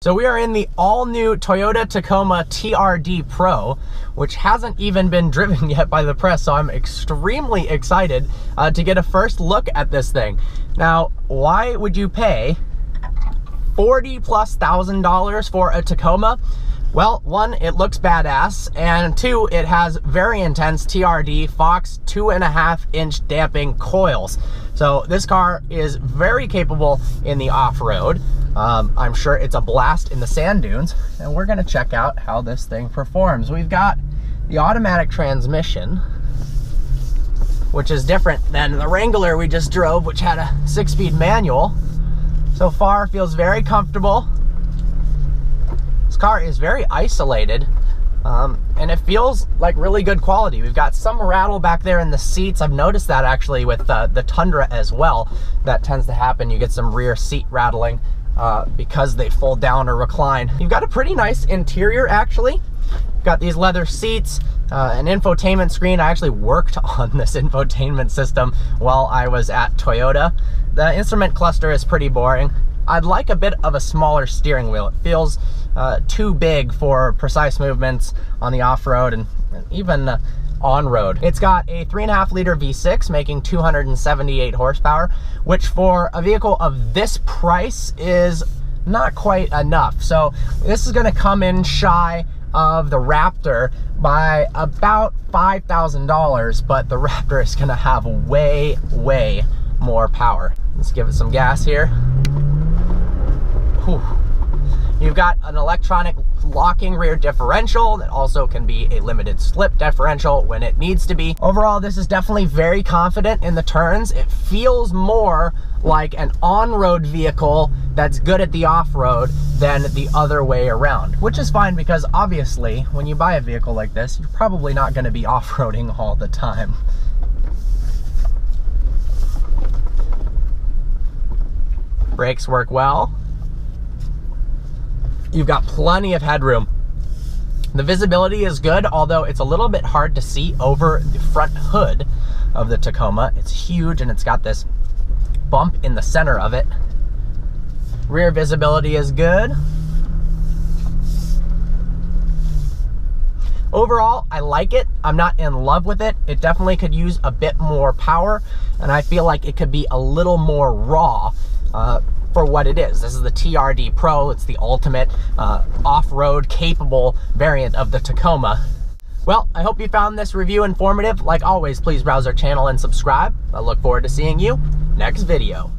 So we are in the all-new Toyota Tacoma TRD Pro, which hasn't even been driven yet by the press, so I'm extremely excited to get a first look at this thing. Now, why would you pay $40,000+ for a Tacoma? Well, one, it looks badass, and two, it has very intense TRD Fox 2.5-inch damping coils. So this car is very capable in the off-road. I'm sure it's a blast in the sand dunes, and we're gonna check out how this thing performs. We've got the automatic transmission, which is different than the Wrangler we just drove, which had a 6-speed manual. So far, feels very comfortable. This car is very isolated, and it feels like really good quality. We've got some rattle back there in the seats. I've noticed that actually with the Tundra as well. That tends to happen. You get some rear seat rattling because they fold down or recline. You've got a pretty nice interior, actually. Got these leather seats, an infotainment screen. I actually worked on this infotainment system while I was at Toyota. The instrument cluster is pretty boring. I'd like a bit of a smaller steering wheel. It feels too big for precise movements on the off-road and even on-road. It's got a 3.5-liter V6 making 278 horsepower, which for a vehicle of this price is not quite enough. So this is gonna come in shy of the Raptor by about $5,000, but the Raptor is gonna have way more power. Let's give it some gas here. Whew. You've got an electronic locking rear differential that also can be a limited slip differential when it needs to be. Overall, this is definitely very confident in the turns. It feels more like an on-road vehicle that's good at the off-road than the other way around, which is fine because obviously when you buy a vehicle like this, you're probably not going to be off-roading all the time. Brakes work well. You've got plenty of headroom. The visibility is good, although it's a little bit hard to see over the front hood of the Tacoma. It's huge and it's got this bump in the center of it. Rear visibility is good. Overall, I like it. I'm not in love with it. It definitely could use a bit more power, and I feel like it could be a little more raw for what it is. This is the TRD Pro. It's the ultimate off-road capable variant of the Tacoma. Well, I hope you found this review informative. Like always, please browse our channel and subscribe. I look forward to seeing you next video.